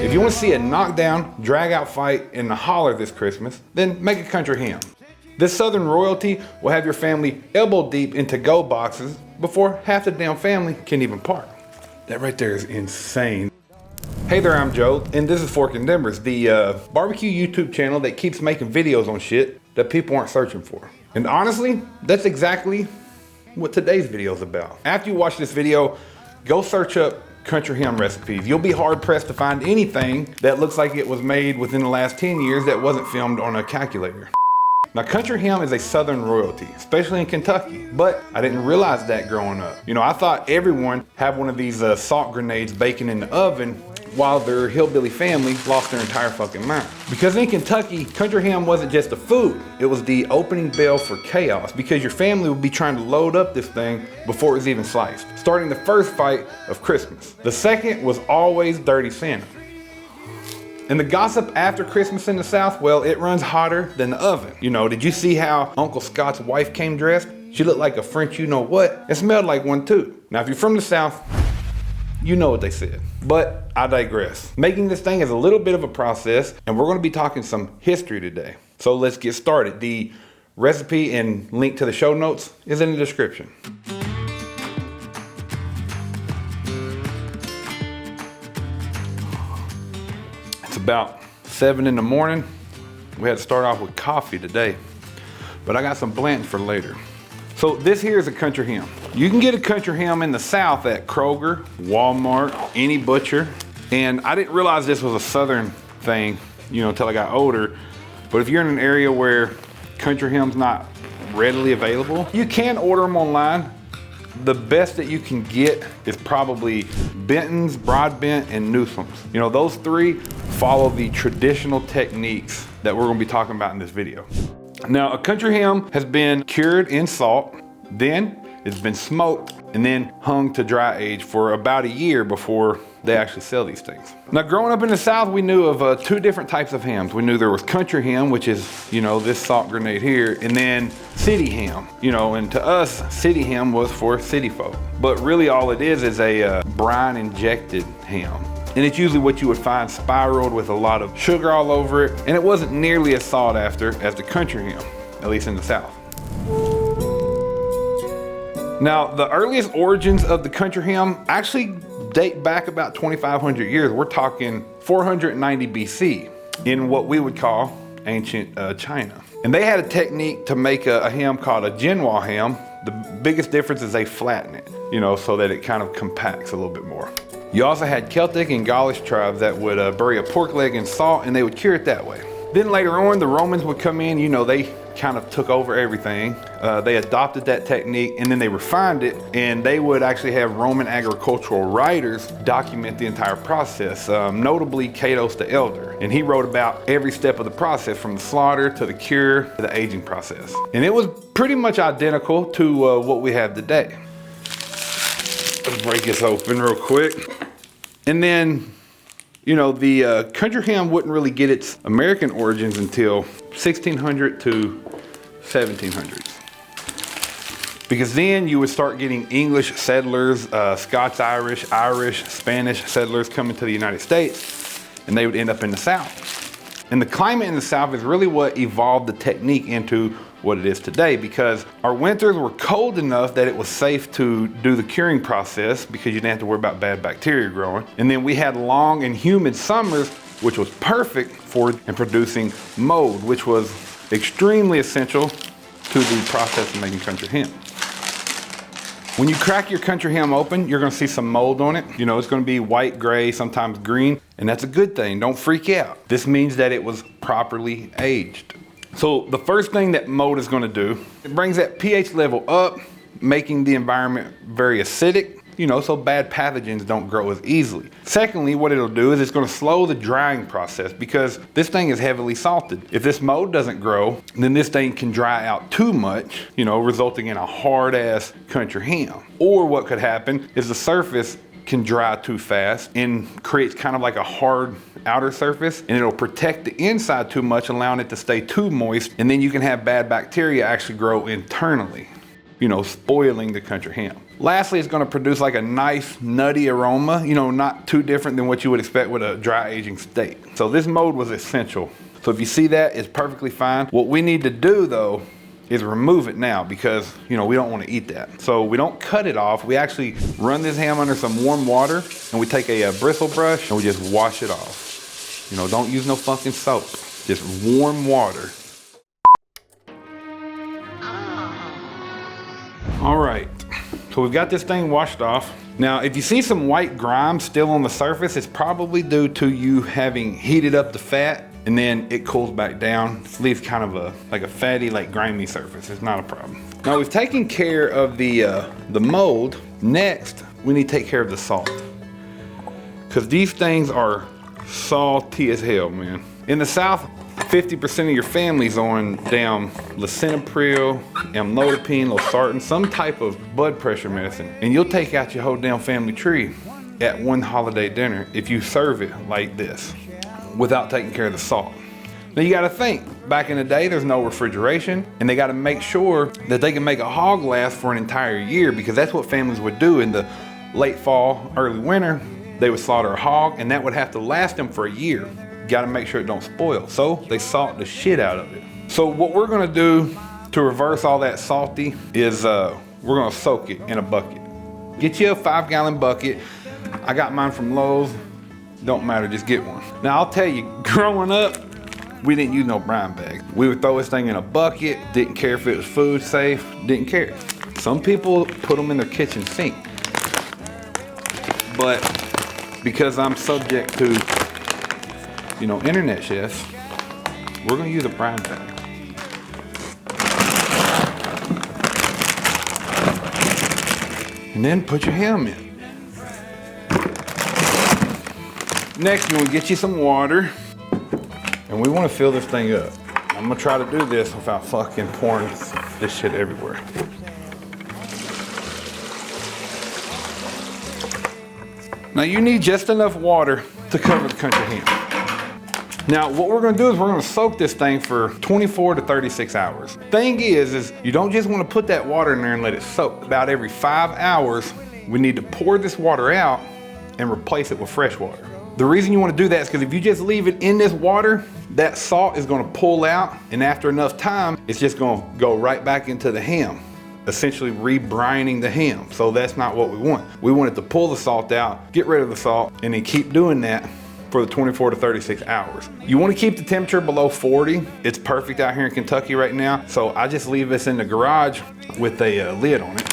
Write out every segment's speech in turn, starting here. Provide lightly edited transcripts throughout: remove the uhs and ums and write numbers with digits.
If you want to see a knockdown, drag-out fight in the holler this Christmas, then make a country ham. This Southern royalty will have your family elbow deep in to-go boxes before half the damn family can even park. That right there is insane. Hey there, I'm Joe, and this is Fork and Denver's, the barbecue YouTube channel that keeps making videos on shit that people aren't searching for. And honestly, that's exactly what today's video is about. After you watch this video, go search up country ham recipes. You'll be hard pressed to find anything that looks like it was made within the last 10 years that wasn't filmed on a calculator. Now, country ham is a Southern royalty, especially in Kentucky, but I didn't realize that growing up. You know, I thought everyone had one of these salt grenades baking in the oven while their hillbilly family lost their entire fucking mind. Because in Kentucky, country ham wasn't just a food, it was the opening bell for chaos, because your family would be trying to load up this thing before it was even sliced, starting the first fight of Christmas. The second was always Dirty Santa. And the gossip after Christmas in the South, well, it runs hotter than the oven. You know, did you see how Uncle Scott's wife came dressed? She looked like a French you-know-what, and smelled like one too. Now, if you're from the South, you know what they said. But I digress. Making this thing is a little bit of a process, and we're gonna be talking some history today. So let's get started. The recipe and link to the show notes is in the description. It's about 7 in the morning. We had to start off with coffee today, but I got some blends for later. So this here is a country ham. You can get a country ham in the South at Kroger, Walmart, any butcher. And I didn't realize this was a Southern thing, you know, until I got older. But if you're in an area where country ham's not readily available, you can order them online. The best that you can get is probably Benton's, Broadbent, and Newsome's. You know, those three follow the traditional techniques that we're gonna be talking about in this video. Now, a country ham has been cured in salt, then it's been smoked, and then hung to dry age for about a year before they actually sell these things. Now, growing up in the South, we knew of two different types of hams. We knew there was country ham, which is, you know, this salt grenade here, and then city ham. You know, and to us, city ham was for city folk. But really all it is a brine-injected ham. And it's usually what you would find spiraled with a lot of sugar all over it. And it wasn't nearly as sought after as the country ham, at least in the South. Now, the earliest origins of the country ham actually date back about 2,500 years. We're talking 490 BC in what we would call ancient China. And they had a technique to make a ham called a Genoa ham. The biggest difference is they flatten it, you know, so that it kind of compacts a little bit more. You also had Celtic and Gaulish tribes that would bury a pork leg in salt, and they would cure it that way. Then later on, the Romans would come in, you know, they kind of took over everything. They adopted that technique, and then they refined it, and they would actually have Roman agricultural writers document the entire process, notably Catos the Elder. And he wrote about every step of the process, from the slaughter to the cure to the aging process. And it was pretty much identical to what we have today. Let's break this open real quick. And then, you know, the country ham wouldn't really get its American origins until 1600 to 1700s. Because then you would start getting English settlers, Scots-Irish, Irish, Spanish settlers coming to the United States, and they would end up in the South. And the climate in the South is really what evolved the technique into what it is today, because our winters were cold enough that it was safe to do the curing process because you didn't have to worry about bad bacteria growing. And then we had long and humid summers, which was perfect for producing mold, which was extremely essential to the process of making country ham. When you crack your country ham open, you're gonna see some mold on it. You know, it's gonna be white, gray, sometimes green, and that's a good thing. Don't freak out. This means that it was properly aged. So the first thing that mold is gonna do, it brings that pH level up, making the environment very acidic, you know, so bad pathogens don't grow as easily. Secondly, what it'll do is it's gonna slow the drying process, because this thing is heavily salted. If this mold doesn't grow, then this thing can dry out too much, you know, resulting in a hard ass country ham. Or what could happen is the surface can dry too fast and creates kind of like a hard outer surface, and it'll protect the inside too much, allowing it to stay too moist, and then you can have bad bacteria actually grow internally. spoiling the country ham. Lastly, it's gonna produce like a nice nutty aroma, not too different than what you would expect with a dry aging steak. So this mold was essential. So if you see that, it's perfectly fine. What we need to do though is remove it now because, we don't want to eat that. So we don't cut it off. We actually run this ham under some warm water and we take a bristle brush and we just wash it off. Don't use no fucking soap, just warm water. All right, so we've got this thing washed off. Now, if you see some white grime still on the surface, it's probably due to you having heated up the fat and then it cools back down. It leaves kind of a fatty, like grimy surface. It's not a problem. Now we've taken care of the mold. Next, we need to take care of the salt. Because these things are salty as hell, man. In the South, 50% of your family's on damn lisinopril, amlodipine, losartan, some type of blood pressure medicine. And you'll take out your whole damn family tree at one holiday dinner if you serve it like this, without taking care of the salt. Now you gotta think, back in the day, there's no refrigeration, and they gotta make sure that they can make a hog last for an entire year, because that's what families would do in the late fall, early winter. They would slaughter a hog, and that would have to last them for a year. Gotta make sure it don't spoil. So they salt the shit out of it. So what we're gonna do to reverse all that salty is we're gonna soak it in a bucket. Get you a 5-gallon bucket. I got mine from Lowe's. Don't matter, just get one. Now I'll tell you, growing up, we didn't use no brine bags. We would throw this thing in a bucket, didn't care if it was food safe, didn't care. Some people put them in their kitchen sink. But because I'm subject to, internet chefs, we're gonna use a brine bag. And then put your ham in. Next, you're gonna get you some water, and we wanna fill this thing up. I'm gonna try to do this without fucking pouring this shit everywhere. Now you need just enough water to cover the country ham. Now what we're gonna do is we're gonna soak this thing for 24 to 36 hours. Thing is you don't just wanna put that water in there and let it soak. About every 5 hours, we need to pour this water out and replace it with fresh water. The reason you want to do that is because if you just leave it in this water, that salt is going to pull out, and after enough time, it's just going to go right back into the ham, essentially rebrining the ham. So that's not what we want. We want it to pull the salt out, get rid of the salt, and then keep doing that for the 24 to 36 hours. You want to keep the temperature below 40. It's perfect out here in Kentucky right now. So I just leave this in the garage with a lid on it.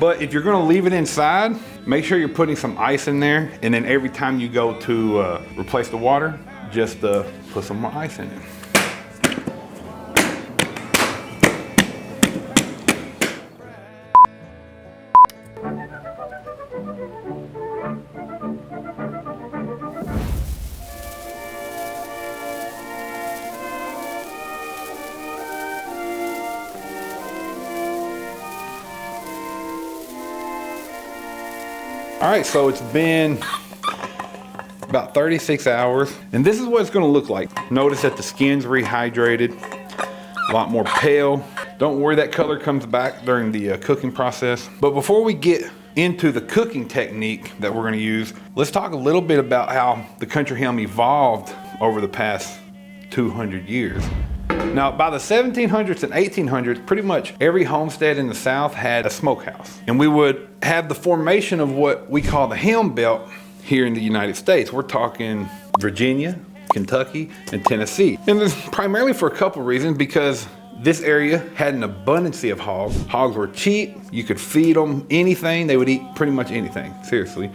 But if you're gonna leave it inside, make sure you're putting some ice in there, and then every time you go to replace the water, just put some more ice in it. All right, so it's been about 36 hours, and this is what it's gonna look like. Notice that the skin's rehydrated, a lot more pale. Don't worry, that color comes back during the cooking process. But before we get into the cooking technique that we're gonna use, let's talk a little bit about how the country ham evolved over the past 200 years. Now, by the 1700s and 1800s, pretty much every homestead in the South had a smokehouse. And we would have the formation of what we call the ham belt here in the United States. We're talking Virginia, Kentucky, and Tennessee. And this primarily for a couple reasons, because this area had an abundance of hogs. Hogs were cheap. You could feed them anything. They would eat pretty much anything, seriously.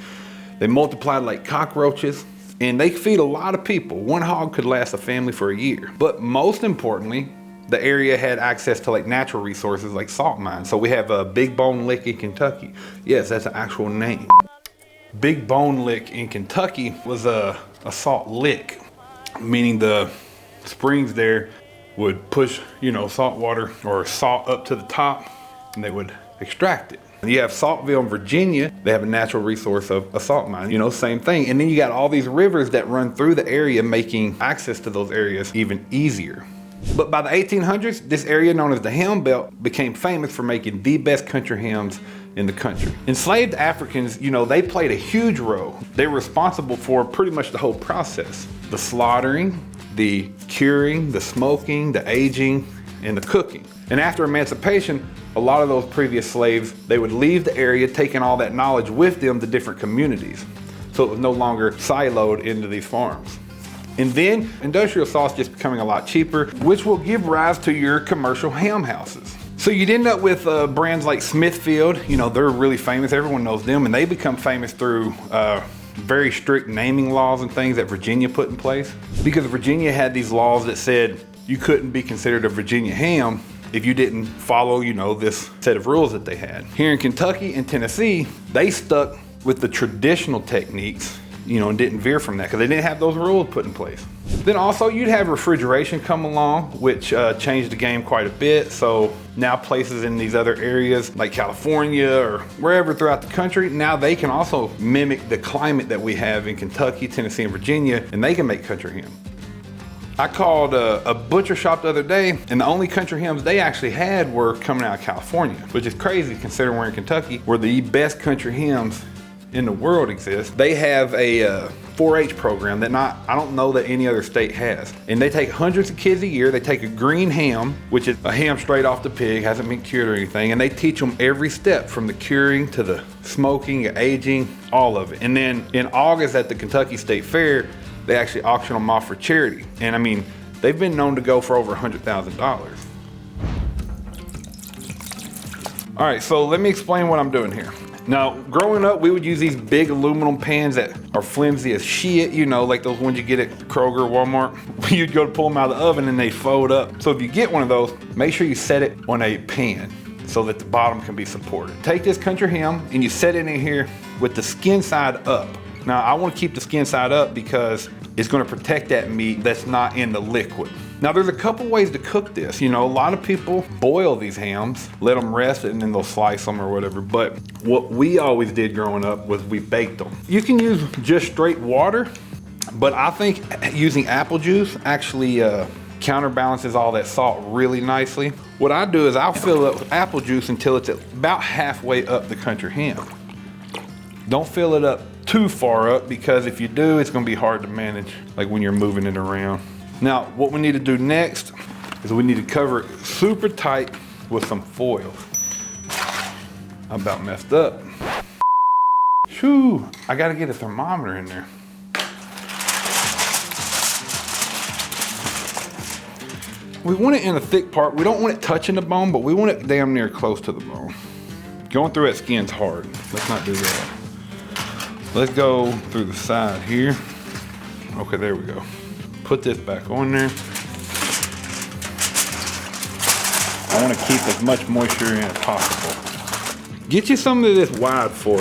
They multiplied like cockroaches. And they feed a lot of people. One hog could last a family for a year. But most importantly, the area had access to like natural resources like salt mines. So we have a Big Bone Lick in Kentucky. Yes, that's an actual name. Big Bone Lick in Kentucky was a salt lick, meaning the springs there would push, salt water or salt up to the top, and they would extracted. You have Saltville in Virginia, they have a natural resource of a salt mine, same thing. And then you got all these rivers that run through the area, making access to those areas even easier. But by the 1800s, this area known as the Ham Belt became famous for making the best country hams in the country. Enslaved Africans, they played a huge role. They were responsible for pretty much the whole process. The slaughtering, the curing, the smoking, the aging, and the cooking. And after emancipation, a lot of those previous slaves, they would leave the area taking all that knowledge with them to different communities. So it was no longer siloed into these farms. And then industrial salt's just becoming a lot cheaper, which will give rise to your commercial ham houses. So you'd end up with brands like Smithfield, they're really famous, everyone knows them, and they become famous through very strict naming laws and things that Virginia put in place. Because Virginia had these laws that said you couldn't be considered a Virginia ham if you didn't follow, this set of rules that they had. Here in Kentucky and Tennessee, they stuck with the traditional techniques, and didn't veer from that because they didn't have those rules put in place. Then also you'd have refrigeration come along, which changed the game quite a bit. So now places in these other areas like California or wherever throughout the country, now they can also mimic the climate that we have in Kentucky, Tennessee, and Virginia, and they can make country ham. I called a butcher shop the other day, and the only country hams they actually had were coming out of California, which is crazy considering we're in Kentucky, where the best country hams in the world exist. They have a 4-H program that I don't know that any other state has. And they take hundreds of kids a year. They take a green ham, which is a ham straight off the pig, hasn't been cured or anything, and they teach them every step from the curing to the smoking, aging, all of it. And then in August at the Kentucky State Fair, they actually auction them off for charity. And I mean, they've been known to go for over $100,000. All right, so let me explain what I'm doing here. Now, growing up, we would use these big aluminum pans that are flimsy as shit, like those ones you get at Kroger or Walmart. You'd go to pull them out of the oven and they fold up. So if you get one of those, make sure you set it on a pan so that the bottom can be supported. Take this country ham and you set it in here with the skin side up. Now, I want to keep the skin side up because it's going to protect that meat that's not in the liquid. Now, there's a couple ways to cook this. A lot of people boil these hams, let them rest, and then they'll slice them or whatever. But what we always did growing up was we baked them. You can use just straight water, but I think using apple juice actually counterbalances all that salt really nicely. What I do is I'll fill it up with apple juice until it's about halfway up the country ham. Don't fill it up too far up, because if you do, it's going to be hard to manage, like when you're moving it around. Now, what we need to do next is we need to cover it super tight with some foil. I about messed up. Shoo, I got to get a thermometer in there. We want it in a thick part. We don't want it touching the bone, but we want it damn near close to the bone. Going through that skin's hard. Let's not do that. Let's go through the side here. Okay, there we go. Put this back on there. I want to keep as much moisture in as possible. Get you some of this wide foil.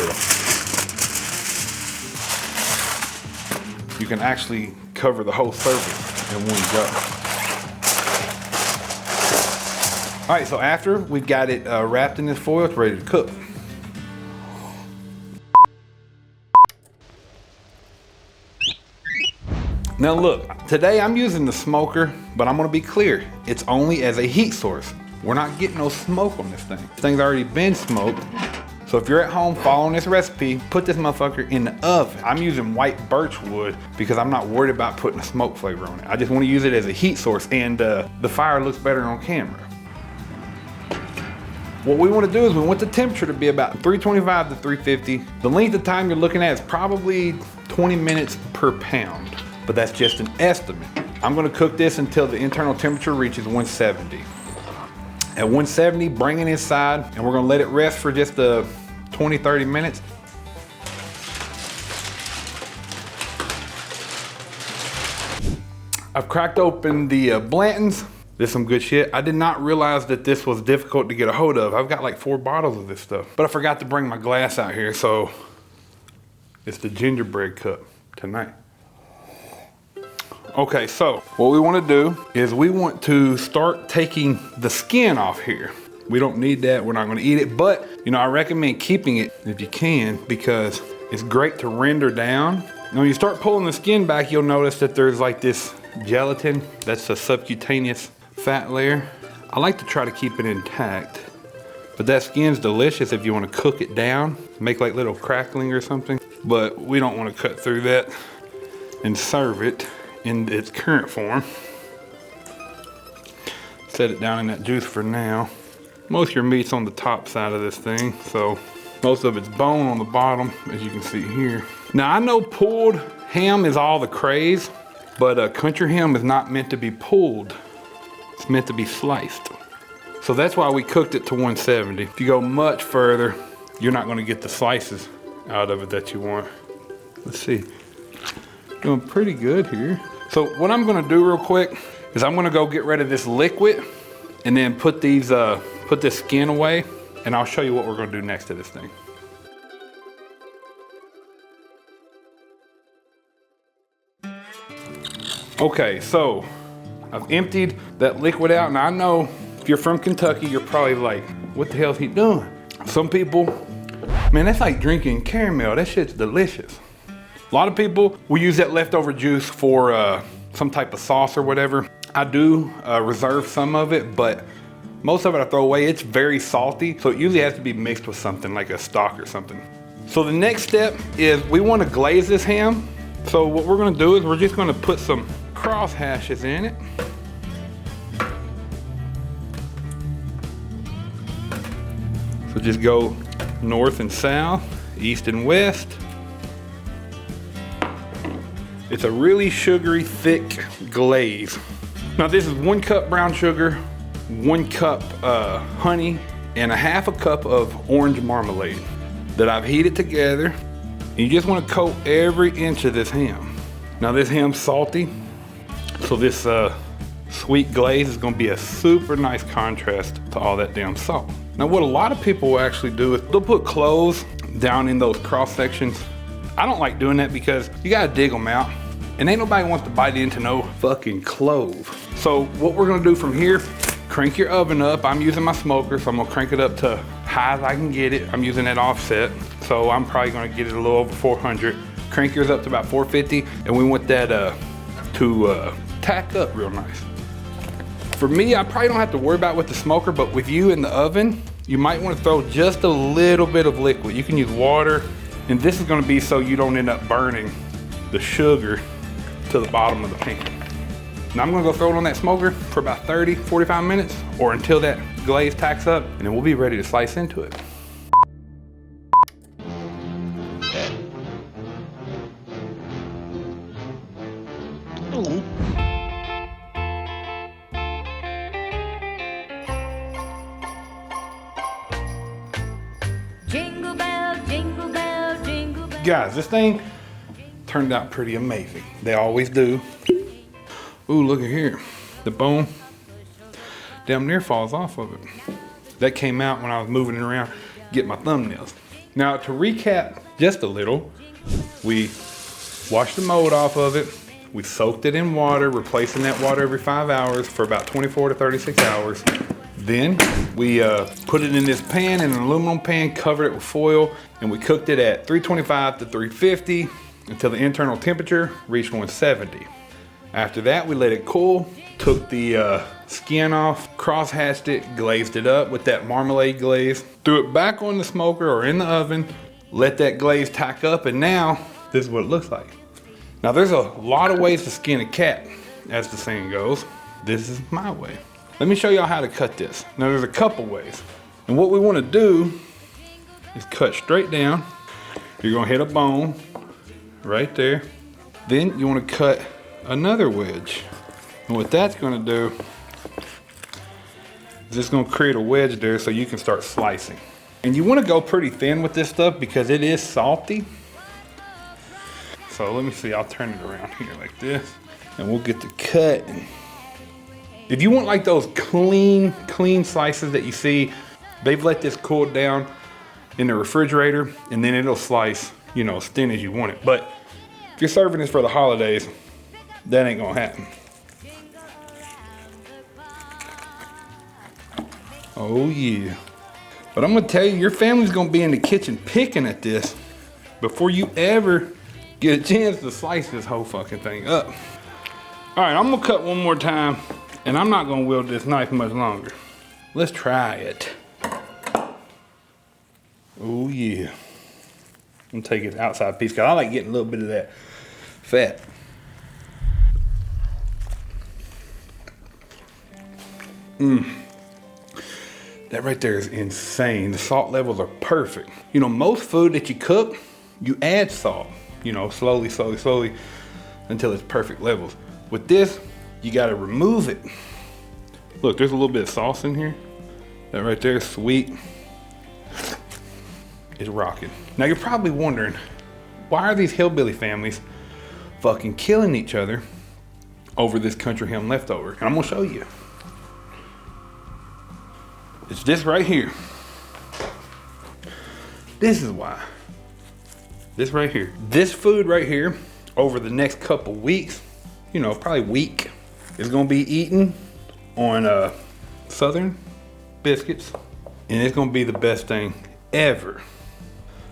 You can actually cover the whole surface in one go. All right, so after we've got it wrapped in this foil, it's ready to cook. Now look, today I'm using the smoker, but I'm gonna be clear, it's only as a heat source. We're not getting no smoke on this thing. This thing's already been smoked. So if you're at home following this recipe, put this motherfucker in the oven. I'm using white birch wood because I'm not worried about putting a smoke flavor on it. I just wanna use it as a heat source, and the fire looks better on camera. What we wanna do is we want the temperature to be about 325 to 350. The length of time you're looking at is probably 20 minutes per pound, but that's just an estimate. I'm gonna cook this until the internal temperature reaches 170. At 170, bring it inside, and we're gonna let it rest for just 20, 30 minutes. I've cracked open the Blantons. This is some good shit. I did not realize that this was difficult to get a hold of. I've got like 4 bottles of this stuff, but I forgot to bring my glass out here, so it's the gingerbread cup tonight. Okay, so what we want to do is we want to start taking the skin off here. We don't need that, we're not gonna eat it, but you know, I recommend keeping it if you can because it's great to render down. And when you start pulling the skin back, you'll notice that there's like this gelatin, that's a subcutaneous fat layer. I like to try to keep it intact, but that skin's delicious if you wanna cook it down, make like little crackling or something, but we don't wanna cut through that and serve it in its current form. Set it down in that juice for now. Most of your meat's on the top side of this thing, so most of it's bone on the bottom, as you can see here. Now I know pulled ham is all the craze, but country ham is not meant to be pulled. It's meant to be sliced. So that's why we cooked it to 170. If you go much further, you're not gonna get the slices out of it that you want. Let's see. Doing pretty good here. So what I'm gonna do real quick is I'm gonna go get rid of this liquid and then put these, put this skin away, and I'll show you what we're gonna do next to this thing. Okay, so I've emptied that liquid out, and I know if you're from Kentucky, you're probably like, what the hell is he doing? Some people, man, that's like drinking caramel. That shit's delicious. A lot of people will use that leftover juice for some type of sauce or whatever. I do reserve some of it, but most of it I throw away. It's very salty, so it usually has to be mixed with something like a stock or something. So the next step is we want to glaze this ham. So what we're gonna do is we're just gonna put some cross hashes in it. So just go north and south, east and west. It's a really sugary, thick glaze. Now this is 1 cup brown sugar, 1 cup honey, and a half a cup of orange marmalade that I've heated together. And you just want to coat every inch of this ham. Now this ham's salty, so this sweet glaze is going to be a super nice contrast to all that damn salt. Now what a lot of people will actually do is they'll put cloves down in those cross sections. I don't like doing that because you gotta dig them out, and ain't nobody wants to bite into no fucking clove. So what we're gonna do from here, crank your oven up. I'm using my smoker, so I'm gonna crank it up to high as I can get it. I'm using that offset, so I'm probably gonna get it a little over 400. Crank yours up to about 450, and we want that to tack up real nice. For me, I probably don't have to worry about with the smoker, but with you in the oven, you might want to throw just a little bit of liquid. You can use water, and this is going to be so you don't end up burning the sugar to the bottom of the pan. Now I'm going to go throw it on that smoker for about 30, 45 minutes, or until that glaze tacks up, and then we'll be ready to slice into it. Jingle bell, jingle bell, jingle bell. Guys, this thing turned out pretty amazing. They always do. Ooh, look at here. The bone damn near falls off of it. That came out when I was moving it around, getting my thumbnails. Now to recap just a little, we washed the mold off of it. We soaked it in water, replacing that water every 5 hours for about 24 to 36 hours. Then we put it in this pan, in an aluminum pan, covered it with foil, and we cooked it at 325 to 350 until the internal temperature reached 170. After that, we let it cool, took the skin off, cross-hatched it, glazed it up with that marmalade glaze, threw it back on the smoker or in the oven, let that glaze tack up, and now this is what it looks like. Now there's a lot of ways to skin a cat, as the saying goes. This is my way. Let me show y'all how to cut this. Now there's a couple ways. And what we want to do is cut straight down. You're going to hit a bone right there. Then you want to cut another wedge. And what that's going to do is it's going to create a wedge there so you can start slicing. And you want to go pretty thin with this stuff because it is salty. So let me see, I'll turn it around here like this and we'll get the cut. If you want like those clean slices that you see, they've let this cool down in the refrigerator and then it'll slice, you know, as thin as you want it. But if you're serving this for the holidays, that ain't gonna happen. Oh yeah. But I'm gonna tell you, your family's gonna be in the kitchen picking at this before you ever get a chance to slice this whole fucking thing up. All right, I'm gonna cut one more time, and I'm not gonna wield this knife much longer. Let's try it. Oh yeah. I'm gonna take it outside piece, cause I like getting a little bit of that fat. That right there is insane. The salt levels are perfect. You know, most food that you cook, you add salt, you know, slowly until it's perfect levels. With this, you gotta remove it. Look, there's a little bit of sauce in here. That right there is sweet. It's rocking. Now you're probably wondering, why are these hillbilly families fucking killing each other over this country ham leftover? And I'm gonna show you. It's this right here. This is why. This right here. This food right here, over the next couple weeks, you know, probably week, is gonna be eaten on Southern biscuits. And it's gonna be the best thing ever.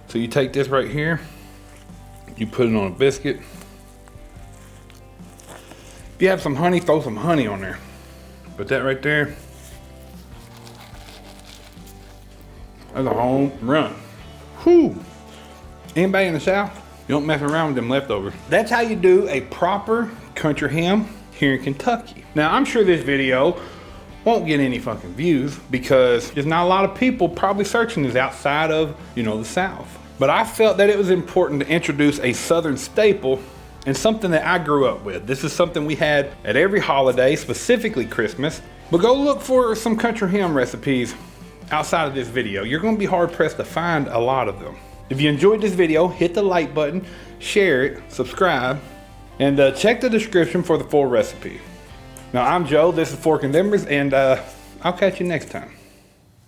So you take this right here, you put it on a biscuit. If you have some honey, throw some honey on there. But that right there, that's a home run. Whew. Anybody in the South, you don't mess around with them leftovers. That's how you do a proper country ham here in Kentucky. Now, I'm sure this video won't get any fucking views because there's not a lot of people probably searching this outside of, you know, the South. But I felt that it was important to introduce a Southern staple and something that I grew up with. This is something we had at every holiday, specifically Christmas. But go look for some country ham recipes outside of this video. You're gonna be hard pressed to find a lot of them. If you enjoyed this video, hit the like button, share it, subscribe, and check the description for the full recipe. Now I'm Joe, this is Fork and Embers, and I'll catch you next time.